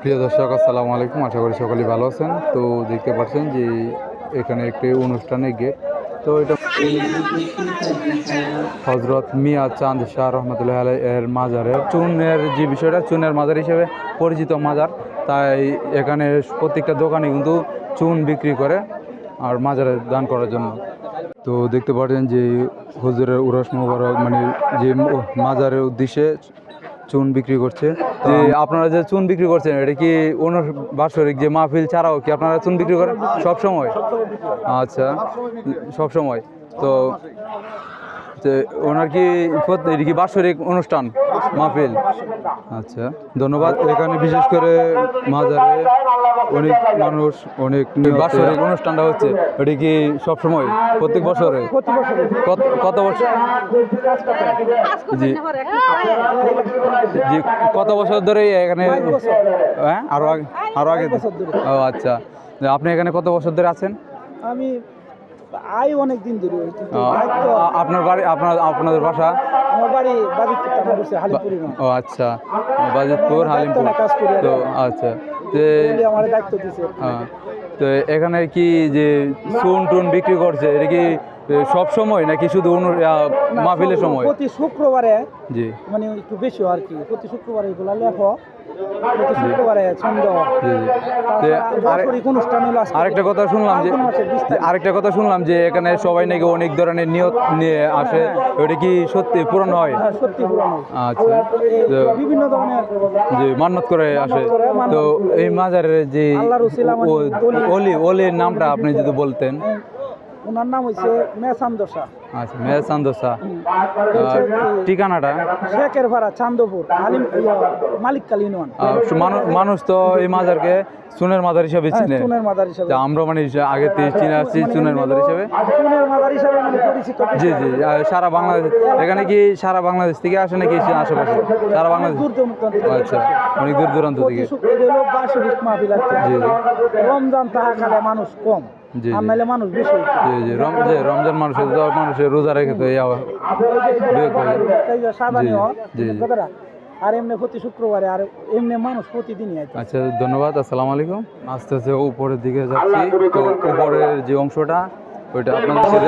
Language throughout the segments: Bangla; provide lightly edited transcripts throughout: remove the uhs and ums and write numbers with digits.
প্রিয় দর্শক, আসসালামু আলাইকুম। আশা করি সকলেই ভালো আছেন। তো দেখতে পাচ্ছেন যে এখানে একটি অনুষ্ঠানের গেট। তো এটা হজরত মিয়া চাঁদ শাহ রহমতুল্লাহ আলাই এর মাজারের চুনের যে বিষয়টা, চুনের মাজার হিসেবে পরিচিত মাজার। তাই এখানে প্রত্যেকটা দোকানে কিন্তু চুন বিক্রি করে আর মাজারে দান করার জন্য। তো দেখতে পাচ্ছেন যে হুজুরের উরস মোবারক মানে যে মাজারের উদ্দেশ্যে চুন বিক্রি করছে। যে আপনারা যে চুন বিক্রি করছেন, এটা কি বাৎসরিক যে মাহফিল ছাড়াও কি আপনারা চুন বিক্রি করেন সব সময়? আচ্ছা, সব সময়। তো ওনার কি এটা কি বাৎসরিক অনুষ্ঠান মাহফিল? আচ্ছা, ধন্যবাদ। এখানে বিশেষ করে মাজারে অনেক মানুষ, অনেক বাৎসরিক অনুষ্ঠানটা হচ্ছে, এটা কি সব সময় প্রত্যেক বছরে? কত বছর? জি জি, কত বছর ধরে এখানে? হ্যাঁ, আরো আগে। ও আচ্ছা, আপনি এখানে কত বছর ধরে আছেন? আমি অনেক দিন ধরে। আপনার বাড়ি, আপনাদের বাসা? আমার বাড়ি বাজিতপুর থানা বলছে হালিমপুর। ও আচ্ছা, বাজিতপুর হালিমপুর। তো আচ্ছা, আমার দায়িত্ব দিয়েছে। তো এখানে কি যে চুন টুন বিক্রি করছে, এটা কি সব সময় নাকি শুধু মাহফিলের সময়? প্রতি শুক্রবারে। জি, মানে একটু বেশি আর কি, প্রতি শুক্রবারে এগুলা লেখো, প্রতি শুক্রবারে ছন্দ। আরেকটা কথা শুনলাম যে এখানে সবাই নাকি অনেক ধরনের নিয়ত নিয়ে আসে, ওটা কি সত্যি পূরণ হয়? সত্যি পূরণ হয়। আচ্ছা, বিভিন্ন ধরনের যে মান্নত করে আসে। তো এই মাজারের যে অলির নামটা আপনি যদি বলতেন। ওনার নাম হচ্ছে মেসান্দোসা। আচ্ছা, মেসান্দোসা। ঠিকানাটা? শেখের ভাড়া, চান্দপুর, মালিককালী ইউনিয়ন। মানুষ তো এই মাজারকে চুনের মাজার হিসাবে চিনে। চুনের মাজার হিসাবে আমরা মানে আগে থেকে চিনে আসছি চুনের মাজার হিসাবে। চুনের মাজার হিসাবে মানে পরিচিত। জি জি, সারা বাংলাদেশ। এখানে কি সারা বাংলাদেশ থেকে আসে নাকি আশেপাশে? সারা বাংলাদেশ। আচ্ছা, অনেক দূর দূরান্ত থেকে। জি, রমজান তাহাকালে মানুষ কম, আর নাইলে মানুষ বেশি। জি জি, রমজান মানুষের রোজা রেখে তো আর এমনি প্রতি শুক্রবারে, আর এমনি মানুষ প্রতিদিনই আসে। আচ্ছা, ধন্যবাদ। আসসালামু আলাইকুম। আস্তে আস্তে উপরের দিকে যাচ্ছি। তো উপরের যে অংশটা, ওইটা আপনাদের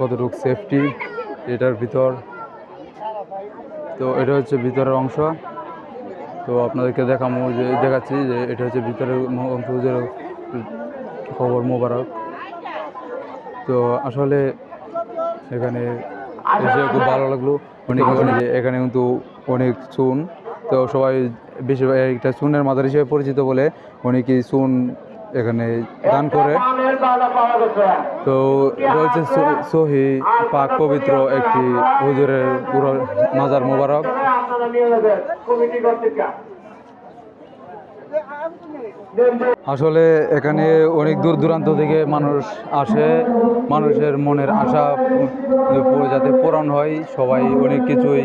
কতটুকু সেফটি এটার ভিতর। তো এটা হচ্ছে ভিতরের অংশ। তো আপনাদেরকে দেখাচ্ছি যে এটা হচ্ছে ভিতরের অংশ, খবর মোবারক। তো আসলে এখানে এসে খুব ভালো লাগলো। যে এখানে কিন্তু অনেক চুন, তো সবাই বেশিরভাগ একটা চুনের মাজার হিসেবে পরিচিত বলে অনেকেই চুন এখানে দান করে। তো এটা হচ্ছে সহি পাক পবিত্র একটি হুজুরের পুরো মাজার মোবারক। আসলে এখানে অনেক দূর দূরান্ত থেকে মানুষ আসে, মানুষের মনের আশা যাতে পূরণ হয়। সবাই অনেক কিছুই,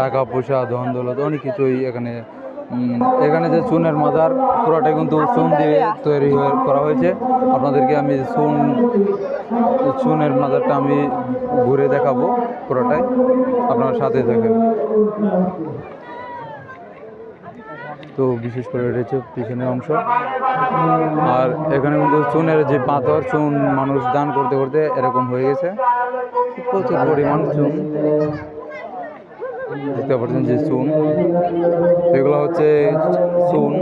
টাকা পয়সা, ধন দৌলত, অনেক কিছুই এখানে যে চুনের মাজার পুরোটাই কিন্তু চুন দিয়ে তৈরি করা হয়েছে। আপনাদেরকে আমি চুনের মাজারটা আমি ঘুরে দেখাবো পুরোটাই, আপনার সাথে দেখেন। তো বিশেষ করে এটা হচ্ছে পিছনের অংশ। আর এখানে কিন্তু চুনের যে পাথর, চুন মানুষ দান করতে করতে এরকম হয়ে গেছে, প্রচুর পরিমাণ চুন। দেখতে পাচ্ছেন যে চুন, এগুলো হচ্ছে চুন।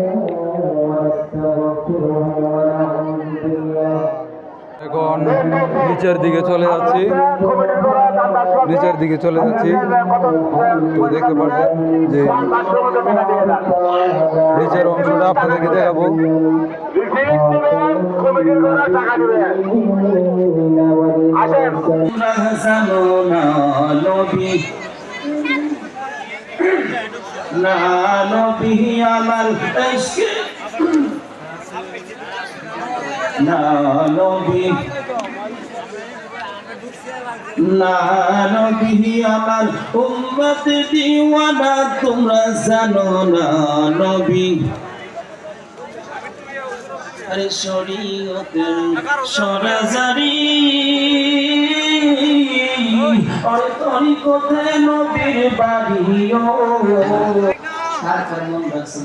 এখন নিচের দিকে চলে যাচ্ছি। তো দেখতে পাচ্ছেন যে নিচের অংশটা আপনাদেরকে দেখাবো। আমার উম্মত দিওয়ানা, তোমরা জানো না নবী। আরে শরীয়তের সরাজারি অরে তরি কোথায় নবীর বাড়ি ও তারপরে মন রাখছে